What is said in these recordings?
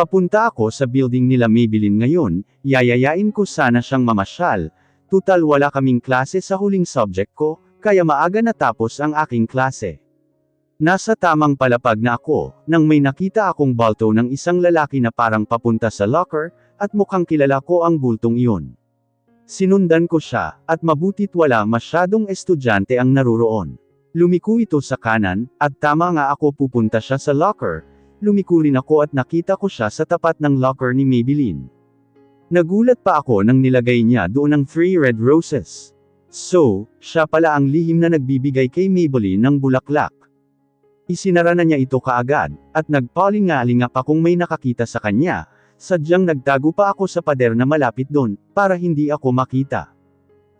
Papunta ako sa building nila Maybelline ngayon, yayayain ko sana siyang mamasyal, tutal wala kaming klase sa huling subject ko, kaya maaga natapos ang aking klase. Nasa tamang palapag na ako, nang may nakita akong balto ng isang lalaki na parang papunta sa locker, at mukhang kilala ko ang bultong iyon. Sinundan ko siya, at mabutit wala masyadong estudyante ang naruroon. Lumiko ito sa kanan, at tama nga ako pupunta siya sa locker. Lumiko rin ako at nakita ko siya sa tapat ng locker ni Maybelline. Nagulat pa ako nang nilagay niya doon ang 3 red roses. So, siya pala ang lihim na nagbibigay kay Maybelline ng bulaklak. Isinara na niya ito kaagad, at nagpalinga-linga pa kung may nakakita sa kanya, sadyang nagtago pa ako sa pader na malapit doon, para hindi ako makita.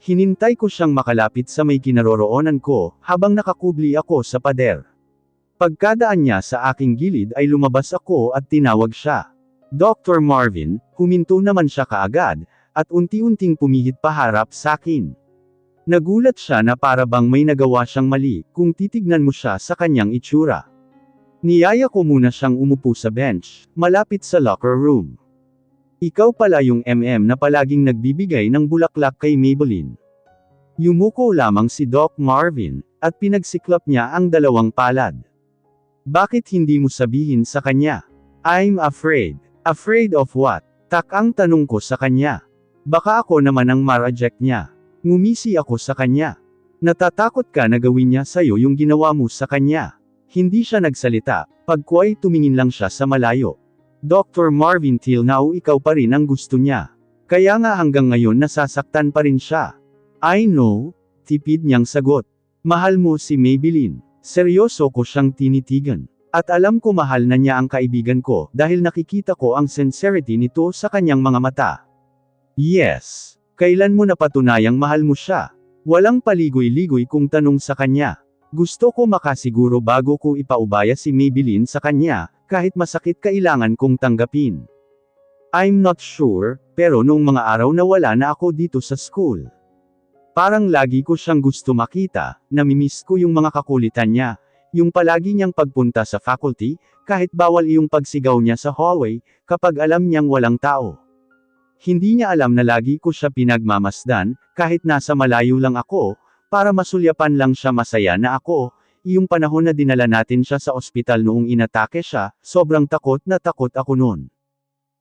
Hinintay ko siyang makalapit sa may kinaroroonan ko, habang nakakubli ako sa pader. Pagkadaan niya sa aking gilid ay lumabas ako at tinawag siya. Dr. Marvin, huminto naman siya kaagad, at unti-unting pumihit paharap sa akin. Nagulat siya na para bang may nagawa siyang mali, kung titignan mo siya sa kanyang itsura. Niyaya ko muna siyang umupo sa bench, malapit sa locker room. Ikaw pala yung na palaging nagbibigay ng bulaklak kay Maybelline. Yumuko lamang si Doc Marvin, at pinagsiklap niya ang dalawang palad. Bakit hindi mo sabihin sa kanya? I'm afraid. Afraid of what? Ang tanong ko sa kanya. Baka ako naman ang ma-reject niya. Ngumisi ako sa kanya. Natatakot ka na gawin niya sa'yo yung ginawa mo sa kanya. Hindi siya nagsalita, pagkway tumingin lang siya sa malayo. Dr. Marvin, till now ikaw pa rin ang gusto niya. Kaya nga hanggang ngayon nasasaktan pa rin siya. I know, tipid niyang sagot. Mahal mo si Maybelline. Seryoso ko siyang tinitigan. At alam ko mahal na niya ang kaibigan ko dahil nakikita ko ang sincerity nito sa kanyang mga mata. Yes. Kailan mo napatunayang mahal mo siya? Walang paligoy-ligoy kung tanong sa kanya. Gusto ko makasiguro bago ko ipaubaya si Maybelline sa kanya, kahit masakit kailangan kong tanggapin. I'm not sure, pero noong mga araw na wala na ako dito sa school. Parang lagi ko siyang gusto makita, namimiss ko yung mga kakulitan niya, yung palagi niyang pagpunta sa faculty, kahit bawal iyong pagsigaw niya sa hallway, kapag alam niyang walang tao. Hindi niya alam na lagi ko siya pinagmamasdan, kahit nasa malayo lang ako, para masulyapan lang siya masaya na ako. Yung panahon na dinala natin siya sa ospital noong inatake siya, sobrang takot na takot ako noon.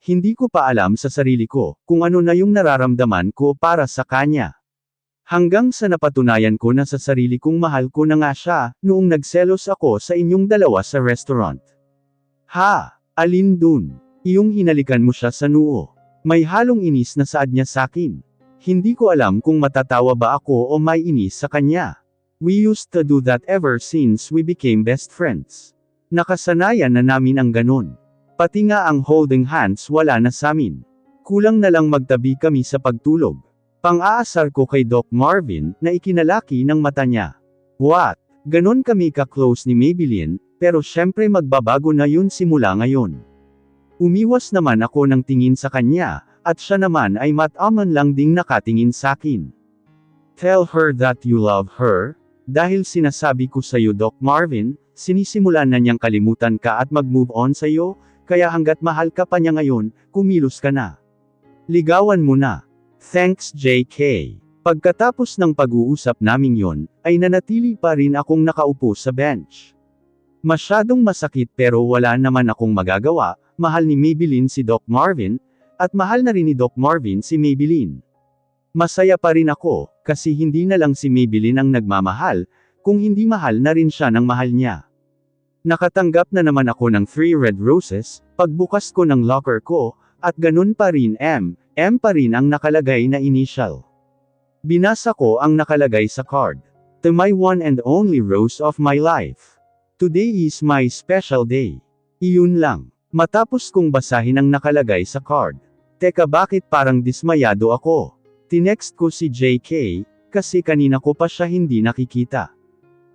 Hindi ko pa alam sa sarili ko, kung ano na yung nararamdaman ko para sa kanya. Hanggang sa napatunayan ko na sa sarili kong mahal ko na nga siya, noong nagselos ako sa inyong dalawa sa restaurant. Ha? Alin dun? Iyong hinalikan mo siya sa noo. May halong inis na saad niya sakin. Hindi ko alam kung matatawa ba ako o may inis sa kanya. We used to do that ever since we became best friends. Nakasanayan na namin ang ganun. Pati nga ang holding hands wala na samin. Kulang na lang magtabi kami sa pagtulog. Pang-aasar ko kay Doc Marvin, na ikinalaki ng mata niya. What? Ganon kami ka-close ni Maybelline, pero syempre magbabago na yun simula ngayon. Umiwas naman ako ng tingin sa kanya, at siya naman ay mataman lang ding nakatingin sakin. Tell her that you love her. Dahil sinasabi ko sa'yo Doc Marvin, sinisimulan na niyang kalimutan ka at mag-move on sa'yo, kaya hanggat mahal ka pa niya ngayon, kumilos ka na. Ligawan mo na. Thanks JK. Pagkatapos ng pag-uusap naming yon, ay nanatili pa rin akong nakaupo sa bench. Masyadong masakit pero wala naman akong magagawa, mahal ni Maybelline si Doc Marvin, at mahal na rin ni Doc Marvin si Maybelline. Masaya pa rin ako, kasi hindi na lang si Maybelline ang nagmamahal, kung hindi mahal na rin siya ng mahal niya. Nakatanggap na naman ako ng 3 red roses, pagbukas ko ng locker ko, at ganun pa rin M pa rin ang nakalagay na initial. Binasa ko ang nakalagay sa card. To my one and only rose of my life. Today is my special day. Iyon lang. Matapos kong basahin ang nakalagay sa card. Teka, bakit parang dismayado ako? Tinext ko si JK, kasi kanina ko pa siya hindi nakikita.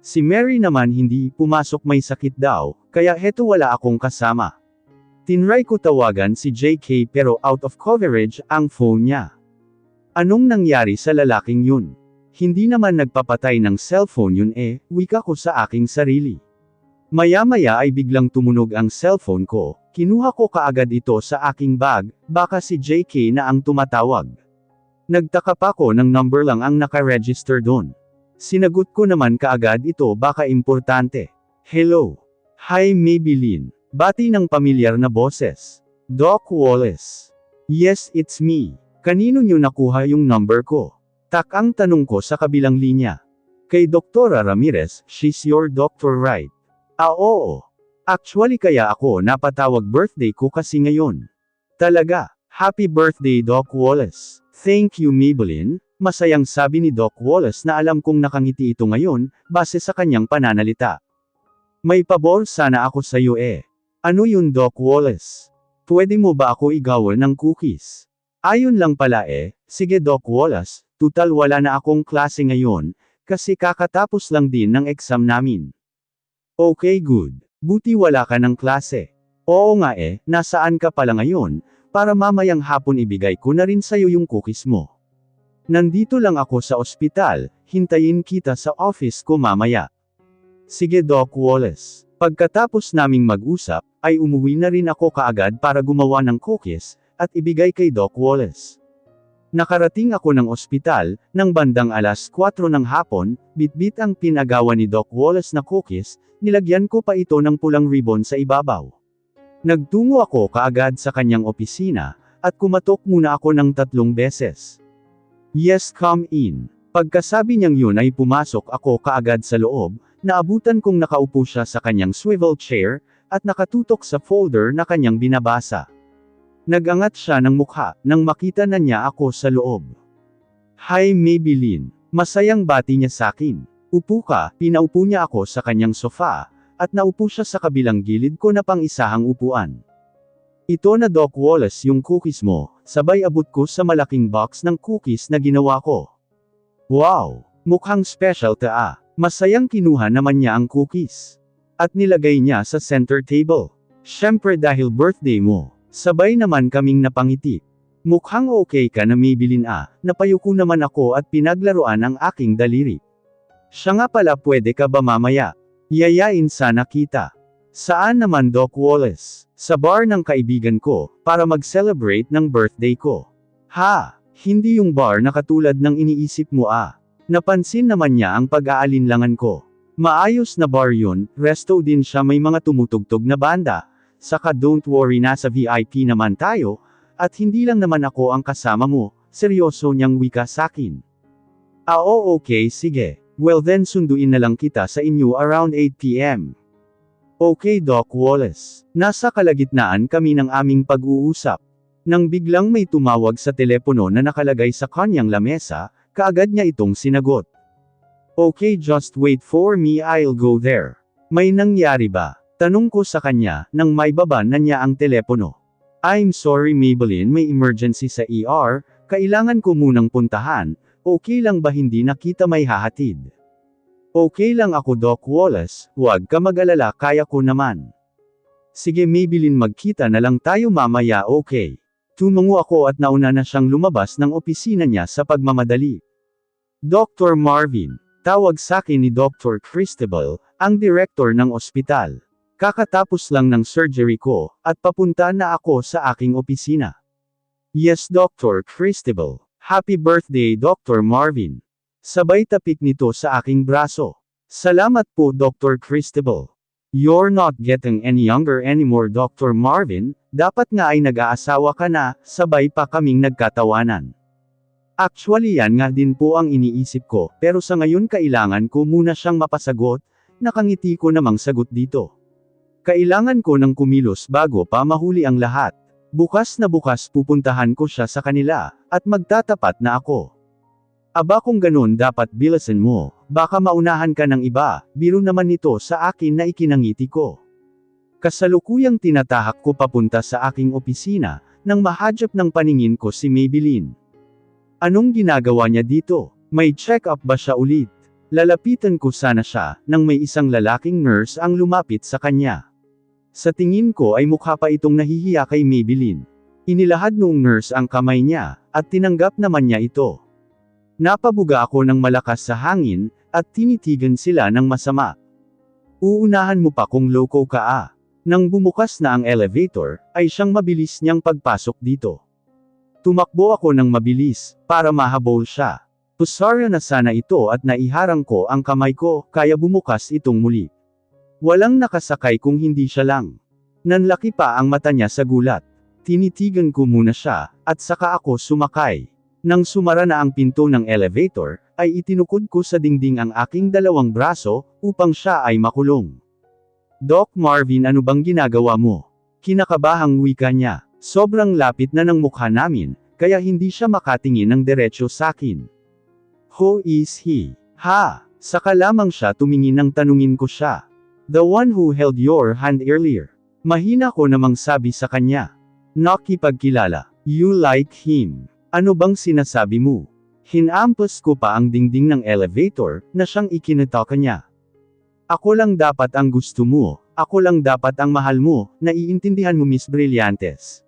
Si Mary naman hindi pumasok, may sakit daw, kaya heto wala akong kasama. Tinry ko tawagan si JK pero out of coverage ang phone niya. Anong nangyari sa lalaking yun? Hindi naman nagpapatay ng cellphone yun wika ko sa aking sarili. Maya-maya ay biglang tumunog ang cellphone ko, Kinuha ko kaagad ito sa aking bag, baka si JK na ang tumatawag. Nagtaka pa ko ng number lang ang nakaregister doon. Sinagot ko naman kaagad ito baka importante. Hello. Hi Maybelline. Bati ng pamilyar na boses. Doc Wallace. Yes, it's me. Kanino nyo nakuha yung number ko? Tak ang tanong ko sa kabilang linya. Kay Doktora Ramirez, she's your doctor right? Oo. Actually kaya ako napatawag birthday ko kasi ngayon. Talaga, happy birthday Doc Wallace. Thank you Maybelline, masayang sabi ni Doc Wallace na alam kong nakangiti ito ngayon, base sa kanyang pananalita. May pabor sana ako sa iyo eh. Ano yun Doc Wallace? Pwede mo ba ako igawal ng cookies? Ayun lang pala eh, sige Doc Wallace, tutal wala na akong klase ngayon, kasi kakatapos lang din ng exam namin. Okay good. Buti wala ka ng klase. Oo nga eh, nasaan ka pala ngayon, para mamayang hapon ibigay ko na rin sa'yo yung cookies mo. Nandito lang ako sa ospital, hintayin kita sa office ko mamaya. Sige Doc Wallace. Pagkatapos naming mag-usap, ay umuwi na rin ako kaagad para gumawa ng cookies, at ibigay kay Doc Wallace. Nakarating ako ng ospital, ng bandang alas 4 ng hapon, bitbit ang pinagawa ni Doc Wallace na cookies, nilagyan ko pa ito ng pulang ribbon sa ibabaw. Nagtungo ako kaagad sa kanyang opisina, at kumatok muna ako ng 3 beses. Yes come in. Pagkasabi niyang yun ay pumasok ako kaagad sa loob, naabutan kong nakaupo siya sa kanyang swivel chair, at nakatutok sa folder na kanyang binabasa. Nagangat siya ng mukha, nang makita na niya ako sa loob. Hi Maybelline. Masayang bati niya sakin. Upo ka, pinaupo niya ako sa kanyang sofa, at naupo siya sa kabilang gilid ko na pang-isahang upuan. Ito na Doc Wallace yung cookies mo, sabay abot ko sa malaking box ng cookies na ginawa ko. Wow! Mukhang special ta ah. Masayang kinuha naman niya ang cookies. At nilagay niya sa center table. Syempre dahil birthday mo. Sabay naman kaming napangiti. Mukhang okay ka na Maybelline ah, napayuko naman ako at pinaglaruan ang aking daliri. Siya nga pala pwede ka ba mamaya? Yayain sana kita. Saan naman Doc Wallace? Sa bar ng kaibigan ko, para mag-celebrate ng birthday ko. Ha? Hindi yung bar na katulad ng iniisip mo ah. Napansin naman niya ang pag-aalinlangan ko. Maayos na bar yun, resto din siya may mga tumutugtog na banda. Saka don't worry nasa VIP naman tayo, at hindi lang naman ako ang kasama mo, seryoso niyang wika sakin. Oo okay sige, well then sunduin na lang kita sa inyo around 8 PM. Okay Doc Wallace. Nasa kalagitnaan kami ng aming pag-uusap. Nang biglang may tumawag sa telepono na nakalagay sa kanyang lamesa, kaagad niya itong sinagot. Okay just wait for me I'll go there. May nangyari ba? Tanong ko sa kanya, nang may baba na niya ang telepono. I'm sorry Maybelline may emergency sa ER, kailangan ko munang puntahan, okay lang ba hindi na kita may hahatid? Okay lang ako Doc Wallace, huwag ka mag-alala kaya ko naman. Sige Maybelline magkita na lang tayo mamaya okay. Tumungo ako at nauna na siyang lumabas ng opisina niya sa pagmamadali. Dr. Marvin, tawag sakin ni Dr. Cristobal, ang direktor ng ospital. Kakatapos lang ng surgery ko, at papunta na ako sa aking opisina. Yes Dr. Cristobal. Happy birthday Dr. Marvin. Sabay tapik nito sa aking braso. Salamat po Dr. Cristobal. You're not getting any younger anymore Dr. Marvin, dapat nga ay nag-aasawa ka na, sabay pa kaming nagkatawanan. Actually yan nga din po ang iniisip ko, pero sa ngayon kailangan ko muna siyang mapasagot, nakangiti ko namang sagot dito. Kailangan ko ng kumilos bago pa mahuli ang lahat. Bukas na bukas pupuntahan ko siya sa kanila, at magtatapat na ako. Aba kung ganun dapat bilasan mo, baka maunahan ka ng iba, biro naman nito sa akin na ikinangiti ko. Kasalukuyang tinatahak ko papunta sa aking opisina, nang mahadjap ng paningin ko si Maybelline. Anong ginagawa niya dito? May check-up ba siya ulit? Lalapitan ko sana siya, nang may isang lalaking nurse ang lumapit sa kanya. Sa tingin ko ay mukha pa itong nahihiya kay Maybelline. Inilahad noong nurse ang kamay niya, at tinanggap naman niya ito. Napabuga ako ng malakas sa hangin, at tinitigan sila ng masama. Uunahan mo pa kung loko ka ah. Nang bumukas na ang elevator, ay siyang mabilis niyang pagpasok dito. Tumakbo ako ng mabilis, para mahabol siya. Pusarya na sana ito at naiharang ko ang kamay ko, kaya bumukas itong muli. Walang nakasakay kung hindi siya lang. Nanlaki pa ang mata niya sa gulat. Tinitigan ko muna siya, at saka ako sumakay. Nang sumara na ang pinto ng elevator, ay itinukod ko sa dingding ang aking dalawang braso, upang siya ay makulong. Doc Marvin, ano bang ginagawa mo? Kinakabahang wika niya. Sobrang lapit na ng mukha namin, kaya hindi siya makatingin ng diretso sakin. Who is he? Ha? Saka lamang siya tumingin nang tanungin ko siya. The one who held your hand earlier. Mahina ko namang sabi sa kanya. Nakipagkilala. You like him. Ano bang sinasabi mo? Hinampas ko pa ang dingding ng elevator, na siyang ikinataka niya. Ako lang dapat ang gusto mo, ako lang dapat ang mahal mo, naiintindihan mo Miss Brillantes.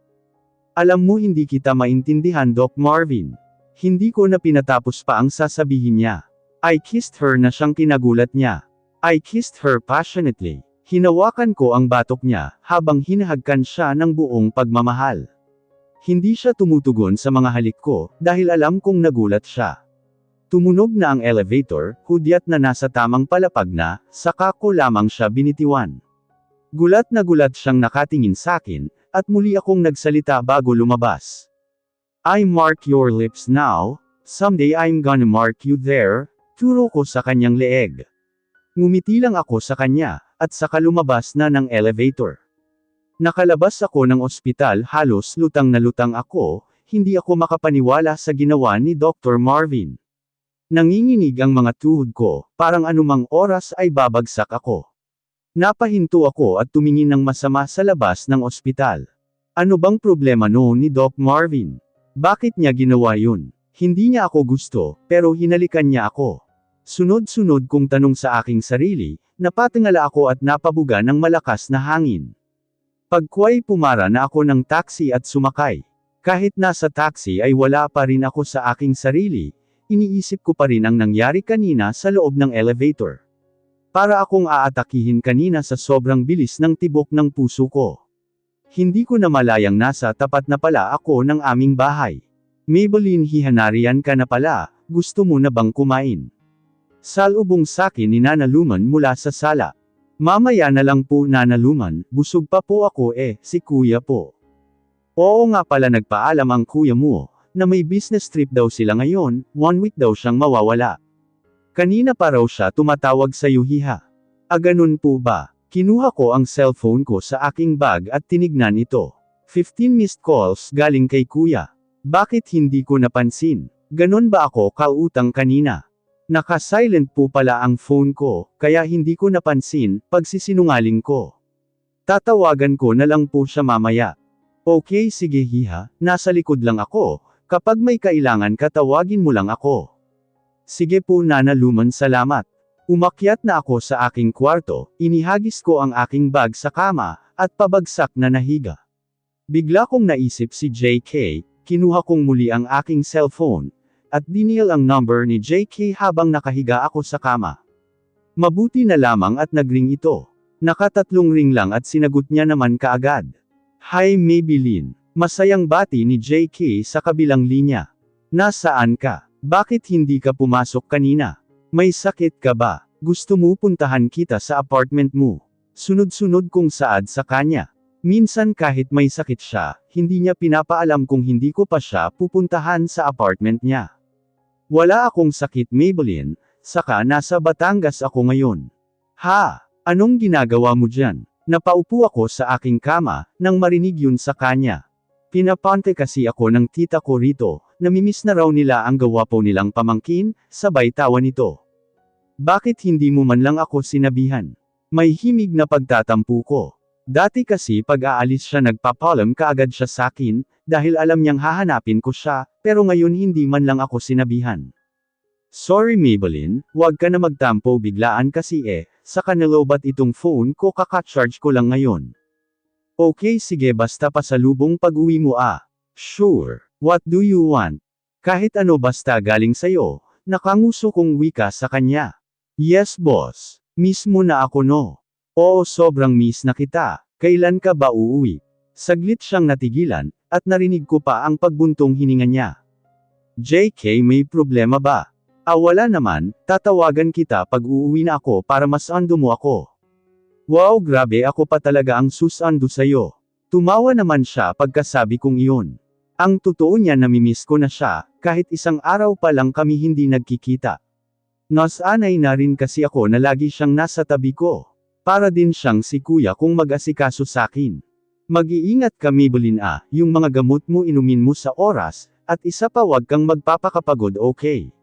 Alam mo hindi kita maintindihan Doc Marvin. Hindi ko na pinatapos pa ang sasabihin niya. I kissed her na siyang kinagulat niya. I kissed her passionately. Hinawakan ko ang batok niya, habang hinahagkan siya ng buong pagmamahal. Hindi siya tumutugon sa mga halik ko, dahil alam kong nagulat siya. Tumunog na ang elevator, hudyat na nasa tamang palapag na, saka ko lamang siya binitiwan. Gulat na gulat siyang nakatingin sakin, at muli akong nagsalita bago lumabas. I mark your lips now, someday I'm gonna mark you there, turo ko sa kanyang leeg. Ngumiti lang ako sa kanya, at saka lumabas na ng elevator. Nakalabas ako ng ospital, halos lutang na lutang ako, hindi ako makapaniwala sa ginawa ni Dr. Marvin. Nanginginig ang mga tuhod ko, parang anumang oras ay babagsak ako. Napahinto ako at tumingin ng masama sa labas ng ospital. Ano bang problema noon ni Doc Marvin? Bakit niya ginawa yun? Hindi niya ako gusto, pero hinalikan niya ako. Sunod-sunod kong tanong sa aking sarili, napatingala ako at napabuga ng malakas na hangin. Pagkway pumara na ako ng taxi at sumakay. Kahit nasa taxi ay wala pa rin ako sa aking sarili, iniisip ko pa rin ang nangyari kanina sa loob ng elevator. Para akong aatakihin kanina sa sobrang bilis ng tibok ng puso ko. Hindi ko na malayang nasa tapat na pala ako ng aming bahay. Maybelline, hihanarian ka na pala, gusto mo na bang kumain? Salubong sakin ni Nana Luman mula sa sala. Mamaya na lang po Nana Luman, busog pa po ako si kuya po. Oo nga pala, nagpaalam ang kuya mo, na may business trip daw sila ngayon, 1 week daw siyang mawawala. Kanina pa raw siya tumatawag sa Yuhiha. Ganun po ba? Kinuha ko ang cellphone ko sa aking bag at tinignan ito. 15 missed calls galing kay kuya. Bakit hindi ko napansin? Ganun ba ako kautang kanina? Naka-silent po pala ang phone ko, kaya hindi ko napansin, pagsisinungaling ko. Tatawagan ko na lang po siya mamaya. Okay, sige hiha, nasa likod lang ako, kapag may kailangan ka tawagin mo lang ako. Sige po Nana Luman, salamat. Umakyat na ako sa aking kwarto, inihagis ko ang aking bag sa kama, at pabagsak na nahiga. Bigla kong naisip si JK, kinuha kong muli ang aking cellphone, at dinial ang number ni JK habang nakahiga ako sa kama. Mabuti na lamang at nagring ito. Nakatatlong ring lang at sinagot niya naman kaagad. Hi Maybelline. Masayang bati ni JK sa kabilang linya. Nasaan ka? Bakit hindi ka pumasok kanina? May sakit ka ba? Gusto mo puntahan kita sa apartment mo? Sunod-sunod kong saad sa kanya. Minsan kahit may sakit siya, hindi niya pinapaalam kung hindi ko pa siya pupuntahan sa apartment niya. Wala akong sakit Maybelline, saka nasa Batangas ako ngayon. Ha? Anong ginagawa mo dyan? Napaupo ako sa aking kama, nang marinig yun sa kanya. Pinapante kasi ako ng tita ko rito, namimiss na raw nila ang gawapo nilang pamangkin, sabay tawa nito. Bakit hindi mo man lang ako sinabihan? May himig na pagtatampo ko. Dati kasi pag aalis siya nagpapalam kaagad siya sakin, dahil alam niyang hahanapin ko siya, pero ngayon hindi man lang ako sinabihan. Sorry Maybelline, wag ka na magtampo biglaan kasi saka nilobat itong phone ko, kaka-charge ko lang ngayon. Okay sige basta pasalubong pag-uwi mo Sure. What do you want? Kahit ano basta galing sayo, nakanguso kong wika sa kanya. Yes boss. Miss mo na ako no? Oo sobrang miss na kita. Kailan ka ba uuwi? Saglit siyang natigilan, at narinig ko pa ang pagbuntong hininga niya. JK, may problema ba? Wala naman, tatawagan kita pag uuwi na ako para masundo mo ako. Wow, grabe, ako pa talaga ang susundo sa'yo. Tumawa naman siya pagkasabi kong iyon. Ang totoo niya, namimiss ko na siya, kahit isang araw pa lang kami hindi nagkikita. Nasanay na rin kasi ako na lagi siyang nasa tabi ko. Para din siyang si kuya kung mag-asikaso sakin. Mag-iingat ka, Maybelline, yung mga gamot mo inumin mo sa oras, at isa pa, wag kang magpapakapagod, okay?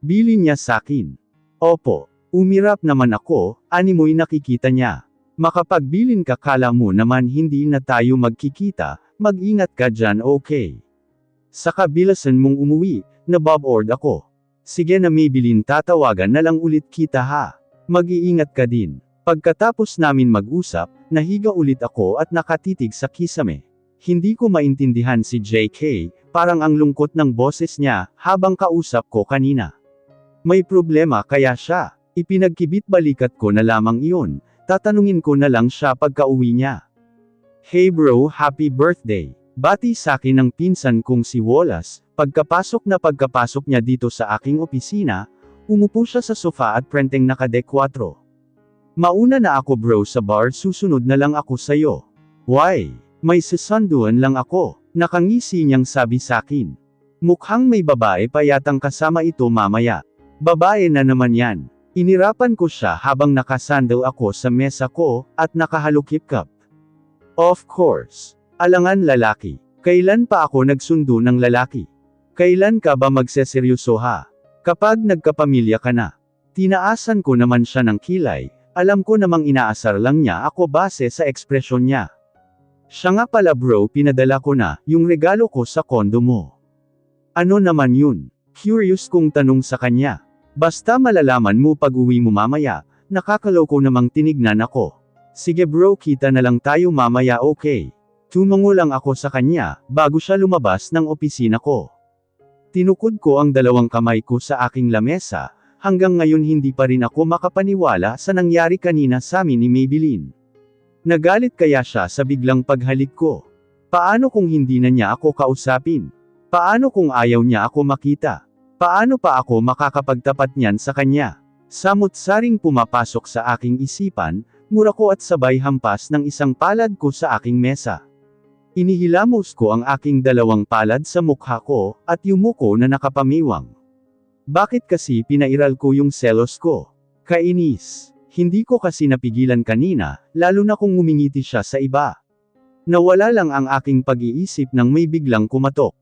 Bili niya sakin. Opo. Umirap naman ako, animoy nakikita niya. Makapagbilin ka, kala mo naman hindi na tayo magkikita, mag-ingat ka dyan, okay? Saka bilasan mong umuwi, naboboard ako. Sige na, Maybelline, tatawagan na lang ulit kita ha. Mag-iingat ka din. Pagkatapos namin mag-usap, nahiga ulit ako at nakatitig sa kisame. Hindi ko maintindihan si JK, parang ang lungkot ng boses niya, habang kausap ko kanina. May problema kaya siya? Ipinagkibit balikat ko na lamang iyon, tatanungin ko na lang siya pagka-uwi niya. Hey bro, happy birthday! Bati sakin ng pinsan kong si Wallace, pagkapasok niya dito sa aking opisina, umupo siya sa sofa at prenteng naka-D4. Mauna na ako bro sa bar, susunod na lang ako sayo. Why? May sasanduan lang ako, nakangisi niyang sabi sakin. Mukhang may babae pa yatang kasama ito mamaya. Babae na naman yan. Inirapan ko siya habang nakasandal ako sa mesa ko, at nakahalukip-kap. Of course. Alangan lalaki. Kailan pa ako nagsundo ng lalaki? Kailan ka ba magseseryoso ha? Kapag nagkapamilya ka na. Tinaasan ko naman siya ng kilay, alam ko namang inaasar lang niya ako base sa ekspresyon niya. Siya nga pala bro, pinadala ko na, yung regalo ko sa kondo mo. Ano naman yun? Curious kong tanong sa kanya. Basta malalaman mo pag uwi mo mamaya, nakakaloko namang tinignan ako. Sige bro, kita na lang tayo mamaya, okay? Tumango lang ako sa kanya, bago siya lumabas ng opisina ko. Tinukod ko ang dalawang kamay ko sa aking lamesa, hanggang ngayon hindi pa rin ako makapaniwala sa nangyari kanina sa amin ni Maybelline. Nagalit kaya siya sa biglang paghalik ko? Paano kung hindi na niya ako kausapin? Paano kung ayaw niya ako makita? Paano pa ako makakapagtapat niyan sa kanya? Samut-saring pumapasok sa aking isipan, mura ko at sabay hampas ng isang palad ko sa aking mesa. Inihilamos ko ang aking dalawang palad sa mukha ko, at yumuko na nakapamiwang. Bakit kasi pinairal ko yung selos ko? Kainis. Hindi ko kasi napigilan kanina, lalo na kung ngumingiti siya sa iba. Nawala lang ang aking pag-iisip nang may biglang kumatok.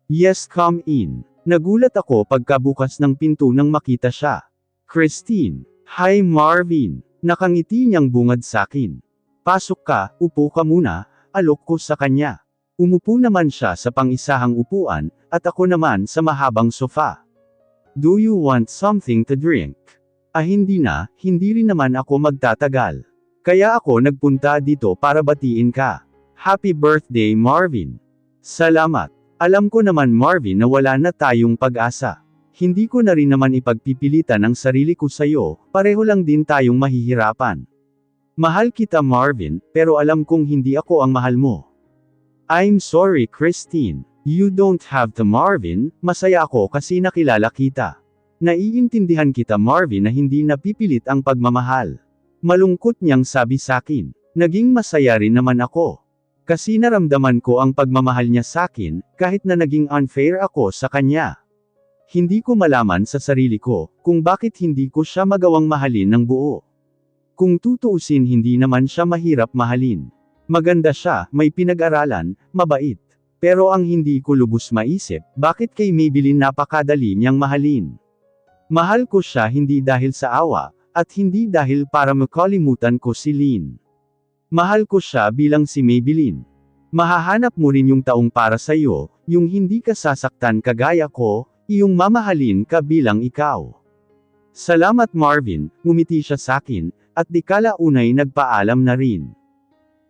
Yes, come in. Nagulat ako pagkabukas ng pinto nang makita siya. Christine. Hi Marvin. Nakangiti niyang bungad sakin. Pasok ka, upo ka muna, alok ko sa kanya. Umupo naman siya sa pang-isahang upuan, at ako naman sa mahabang sofa. Do you want something to drink? Hindi rin naman ako magtatagal. Kaya ako nagpunta dito para batiin ka. Happy birthday Marvin. Salamat. Alam ko naman Marvin na wala na tayong pag-asa. Hindi ko na rin naman ipagpipilitan ang sarili ko sa'yo, pareho lang din tayong mahihirapan. Mahal kita Marvin, pero alam kong hindi ako ang mahal mo. I'm sorry Christine. You don't have to Marvin, masaya ako kasi nakilala kita. Naiintindihan kita Marvin na hindi napipilit ang pagmamahal. Malungkot niyang sabi sakin. Naging masaya rin naman ako. Kasi naramdaman ko ang pagmamahal niya sakin, kahit na naging unfair ako sa kanya. Hindi ko malaman sa sarili ko, kung bakit hindi ko siya magawang mahalin ng buo. Kung tutuusin hindi naman siya mahirap mahalin. Maganda siya, may pinag-aralan, mabait. Pero ang hindi ko lubos maisip, bakit kay Maybelline napakadali niyang mahalin. Mahal ko siya hindi dahil sa awa, at hindi dahil para makalimutan ko si Lynn. Mahal ko siya bilang si Maybelline. Mahahanap mo rin yung taong para sa'yo, yung hindi ka sasaktan kagaya ko, iyong mamahalin ka bilang ikaw. Salamat Marvin, ngumiti siya sakin, at di kalaunay nagpaalam na rin.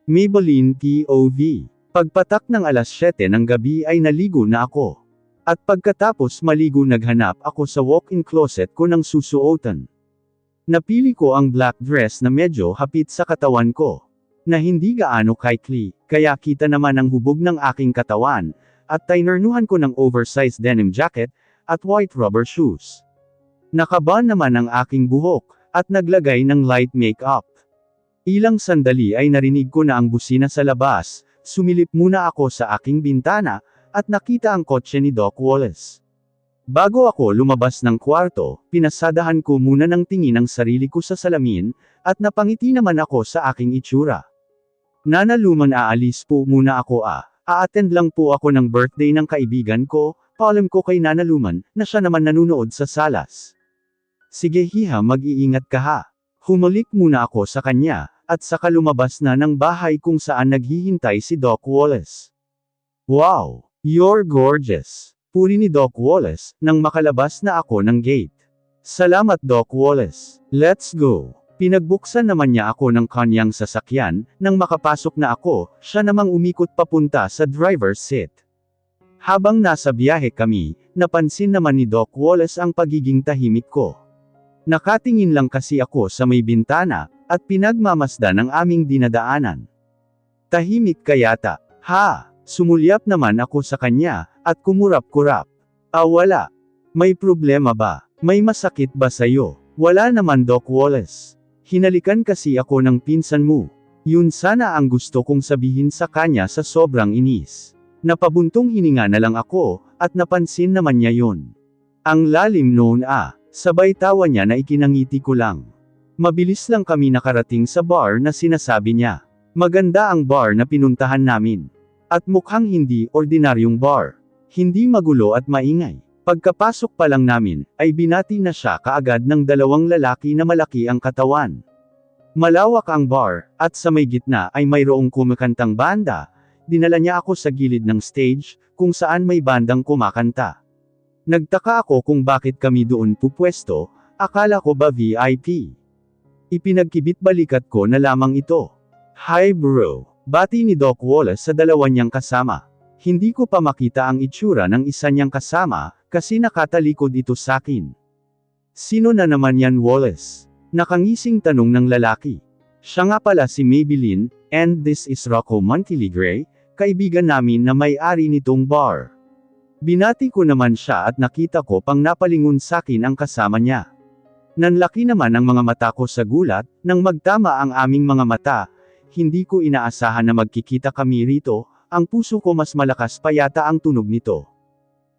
Maybelline POV. Pagpatak ng alas 7 ng gabi ay naligo na ako. At pagkatapos maligo naghanap ako sa walk-in closet ko ng susuotan. Napili ko ang black dress na medyo hapit sa katawan ko. na hindi gaano kaikli, kaya kita naman ang hubog ng aking katawan, at tinurnuhan ko ng oversized denim jacket, at white rubber shoes. Nakaban naman ang aking buhok, at naglagay ng light makeup. Ilang sandali ay narinig ko na ang busina sa labas, sumilip muna ako sa aking bintana, at nakita ang kotse ni Doc Wallace. Bago ako lumabas ng kwarto, pinasadahan ko muna ng tingin ang sarili ko sa salamin, at napangiti naman ako sa aking itsura. Nana Luman, aalis po muna ako a-attend lang po ako ng birthday ng kaibigan ko, paalam ko kay Nana Luman, na siya naman nanunood sa salas. Sige hiha, mag-iingat ka ha. Humalik muna ako sa kanya, at saka lumabas na ng bahay kung saan naghihintay si Doc Wallace. Wow! You're gorgeous! Puri ni Doc Wallace, nang makalabas na ako ng gate. Salamat Doc Wallace. Let's go. Pinagbuksan naman niya ako ng kanyang sasakyan, nang makapasok na ako, siya namang umikot papunta sa driver's seat. Habang nasa biyahe kami, napansin naman ni Doc Wallace ang pagiging tahimik ko. Nakatingin lang kasi ako sa may bintana, at pinagmamasdan ang aming dinadaanan. Tahimik ka yata, ha? Sumulyap naman ako sa kanya, at kumurap-kurap. Wala. May problema ba? May masakit ba sa'yo? Wala naman Doc Wallace. Hinalikan kasi ako ng pinsan mo. Yun sana ang gusto kong sabihin sa kanya sa sobrang inis. Napabuntong hininga na lang ako, at napansin naman niya yun. Ang lalim noon sabay tawa niya na ikinangiti ko lang. Mabilis lang kami nakarating sa bar na sinasabi niya. Maganda ang bar na pinuntahan namin. At mukhang hindi ordinaryong bar. Hindi magulo at maingay. Pagkapasok pa lang namin, ay binati na siya kaagad ng dalawang lalaki na malaki ang katawan. Malawak ang bar, at sa may gitna ay mayroong kumakantang banda. Dinala niya ako sa gilid ng stage, kung saan may bandang kumakanta. Nagtaka ako kung bakit kami doon pupwesto, akala ko ba VIP. Ipinagkibit balikat ko na lamang ito. Hi bro. Bati ni Doc Wallace sa dalawa niyang kasama. Hindi ko pa makita ang itsura ng isa niyang kasama, kasi nakatalikod ito sakin. Sino na naman yan Wallace? Nakangising tanong ng lalaki. Siya nga pala si Maybelline, and this is Rocco Monteligre, kaibigan namin na may-ari nitong bar. Binati ko naman siya at nakita ko pang napalingon sakin ang kasama niya. Nanlaki naman ang mga mata ko sa gulat, nang magtama ang aming mga mata. Hindi ko inaasahan na magkikita kami rito, ang puso ko mas malakas pa yata ang tunog nito.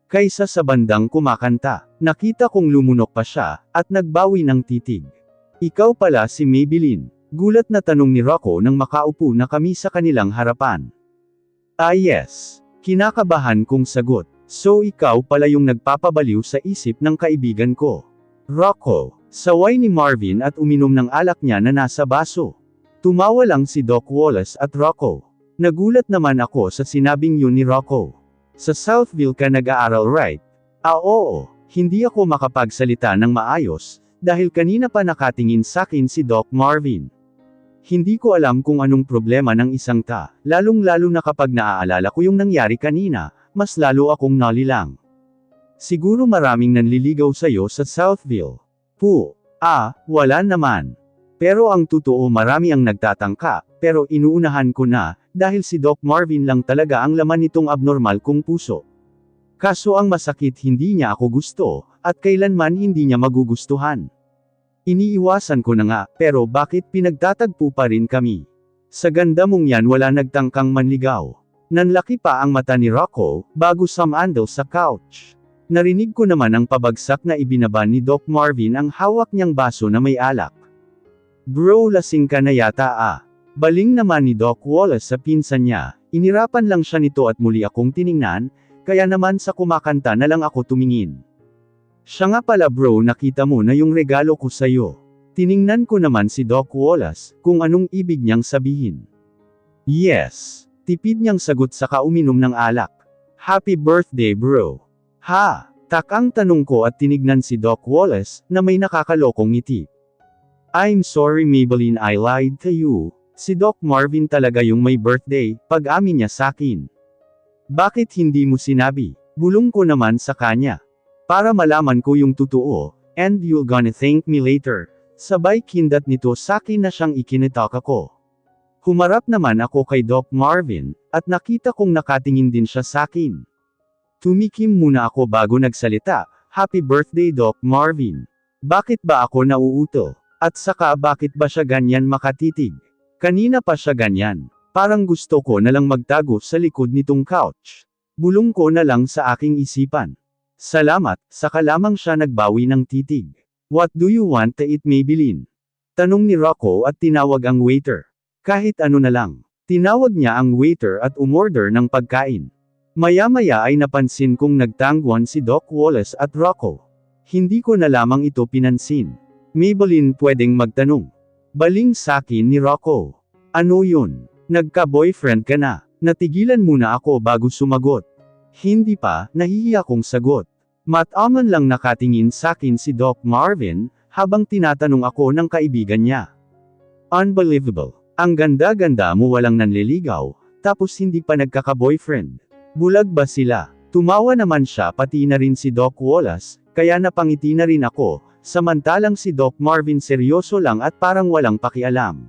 Kaysa sa bandang kumakanta, nakita kong lumunok pa siya, at nagbawi ng titig. Ikaw pala si Maybelline, gulat na tanong ni Rocco nang makaupo na kami sa kanilang harapan. Yes. Kinakabahan kong sagot. So ikaw pala yung nagpapabaliw sa isip ng kaibigan ko. Rocco, saway ni Marvin at uminom ng alak niya na nasa baso. Tumawa lang si Doc Wallace at Rocco. Nagulat naman ako sa sinabing yun ni Rocco. Sa Southville ka nag-aaral right? Oo, hindi ako makapagsalita ng maayos, dahil kanina pa nakatingin sakin si Doc Marvin. Hindi ko alam kung anong problema ng isang lalong-lalo na kapag naaalala ko yung nangyari kanina, mas lalo akong nalilang. Siguro maraming nanliligaw sa'yo sa Southville. Wala naman. Pero ang totoo marami ang nagtatangka, pero inuunahan ko na, dahil si Doc Marvin lang talaga ang laman nitong abnormal kong puso. Kaso ang masakit hindi niya ako gusto, at kailanman hindi niya magugustuhan. Iniiwasan ko na nga, pero bakit pinagtatagpo pa rin kami? Sa ganda mong yan wala nagtangkang manligaw. Nanlaki pa ang mata ni Rocco, bago sumandal sa couch. Narinig ko naman ang pabagsak na ibinaba ni Doc Marvin ang hawak niyang baso na may alak. Bro, lasing ka na yata Baling naman ni Doc Wallace sa pinsan niya, inirapan lang siya nito at muli akong tiningnan, kaya naman sa kumakanta na lang ako tumingin. Siya nga pala bro, nakita mo na yung regalo ko sa'yo. Tiningnan ko naman si Doc Wallace, kung anong ibig niyang sabihin. Yes. Tipid niyang sagot saka uminom ng alak. Happy birthday bro. Takang tanong ko at tinignan si Doc Wallace, na may nakakalokong ngiti. I'm sorry Maybelline, I lied to you. Si Doc Marvin talaga yung may birthday, pag-amin niya sakin. Bakit hindi mo sinabi? Bulong ko naman sa kanya. Para malaman ko yung totoo, and you're gonna thank me later. Sabay kindat nito sakin na siyang ikinitak ako. Humarap naman ako kay Doc Marvin, at nakita kong nakatingin din siya sakin. Tumikim muna ako bago nagsalita, "Happy birthday Doc Marvin. Bakit ba ako nauuto? At saka bakit ba siya ganyan makatitig? Kanina pa siya ganyan. Parang gusto ko na lang magtago sa likod nitong couch." Bulong ko na lang sa aking isipan. "Salamat," saka lamang siya nagbawi ng titig. "What do you want to eat, Maybelline?" Tanong ni Rocco at tinawag ang waiter. "Kahit ano na lang." Tinawag niya ang waiter at umorder ng pagkain. Maya-maya ay napansin kong nagtangguan si Doc Wallace at Rocco. Hindi ko na lamang ito pinansin. "Maybelline, pwedeng magtanong?" Baling sakin ni Rocco. "Ano yun? Nagka-boyfriend ka na?" Natigilan muna ako bago sumagot. "Hindi pa," nahihiya kong sagot. Mataman lang nakatingin sakin si Doc Marvin, habang tinatanong ako ng kaibigan niya. "Unbelievable. Ang ganda-ganda mo, walang nanliligaw, tapos hindi pa nagkaka-boyfriend. Bulag ba sila?" Tumawa naman siya, pati na rin si Doc Wallace, kaya napangiti na rin ako, samantalang si Doc Marvin seryoso lang at parang walang pakialam.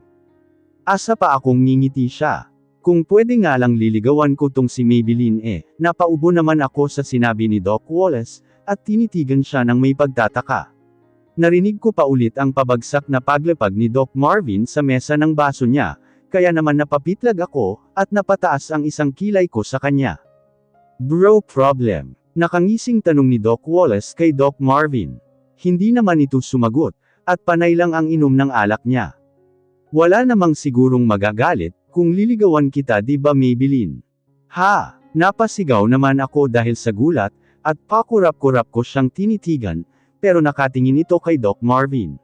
Asa pa akong ngingiti siya. Kung pwede nga lang liligawan ko tong si Maybelline napaubo naman ako sa sinabi ni Doc Wallace, at tinitigan siya ng may pagtataka. Narinig ko pa ulit ang pabagsak na paglapag ni Doc Marvin sa mesa ng baso niya, kaya naman napapitlag ako, at napataas ang isang kilay ko sa kanya. "Bro, problem?" Nakangising tanong ni Doc Wallace kay Doc Marvin. Hindi naman ito sumagot, at panay lang ang inom ng alak niya. "Wala namang sigurong magagalit, kung liligawan kita, di ba Maybelline?" "Ha?" Napasigaw naman ako dahil sa gulat, at pakurap-kurap ko siyang tinitigan, pero nakatingin ito kay Doc Marvin.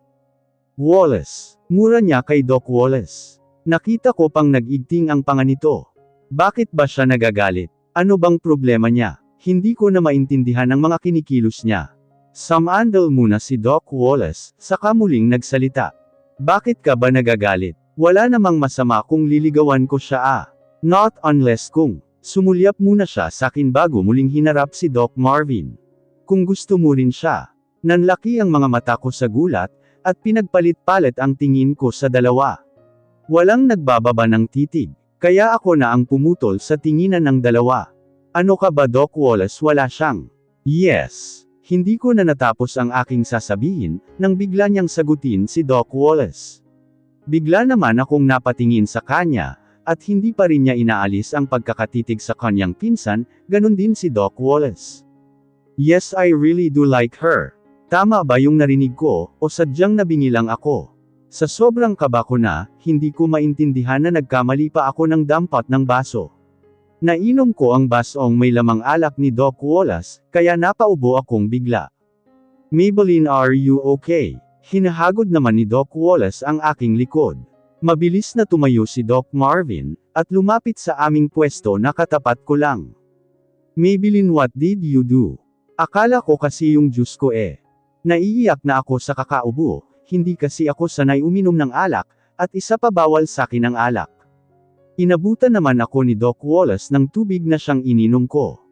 "Wallace." Mura niya kay Doc Wallace. Nakita ko pang nag-igting ang panga nito. Bakit ba siya nagagalit? Ano bang problema niya? Hindi ko na maintindihan ang mga kinikilos niya. Samandal muna si Doc Wallace, saka muling nagsalita. "Bakit ka ba nagagalit? Wala namang masama kung liligawan ko siya Not unless kung." Sumulyap muna siya sakin bago muling hinarap si Doc Marvin. "Kung gusto mo rin siya." Nanlaki ang mga mata ko sa gulat, at pinagpalit-palit ang tingin ko sa dalawa. Walang nagbababa ng titig, kaya ako na ang pumutol sa tinginan ng dalawa. "Ano ka ba Doc Wallace, wala siyang?" "Yes." Hindi ko na natapos ang aking sasabihin, nang bigla niyang sagutin si Doc Wallace. Bigla naman akong napatingin sa kanya, at hindi pa rin niya inaalis ang pagkakatitig sa kanyang pinsan, ganun din si Doc Wallace. "Yes, I really do like her." Tama ba yung narinig ko, o sadyang nabingi lang ako? Sa sobrang kaba ko na, hindi ko maintindihan na nagkamali pa ako ng dampot ng baso. Nainom ko ang basong may lamang alak ni Doc Wallace, kaya napaubo akong bigla. "Maybelline, are you okay?" Hinahagod naman ni Doc Wallace ang aking likod. Mabilis na tumayo si Doc Marvin, at lumapit sa aming pwesto na katapat ko lang. "Maybelline, what did you do? Akala ko kasi yung juice ko Naiiyak na ako sa kakaubo, hindi kasi ako sanay uminom ng alak, at isa pa bawal sakin ang alak." Inabutan naman ako ni Doc Wallace ng tubig na siyang ininom ko.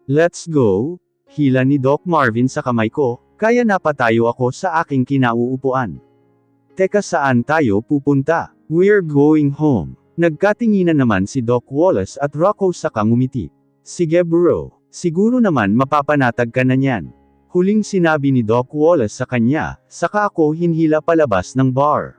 "Let's go." Hila ni Doc Marvin sa kamay ko, kaya napatayo ako sa aking kinauupuan. "Teka, saan tayo pupunta?" "We're going home." Nagkatinginan naman si Doc Wallace at Rocco saka ngumiti. "Sige bro, siguro naman mapapanatag ka na niyan." Huling sinabi ni Doc Wallace sa kanya, saka ako hinhila palabas ng bar.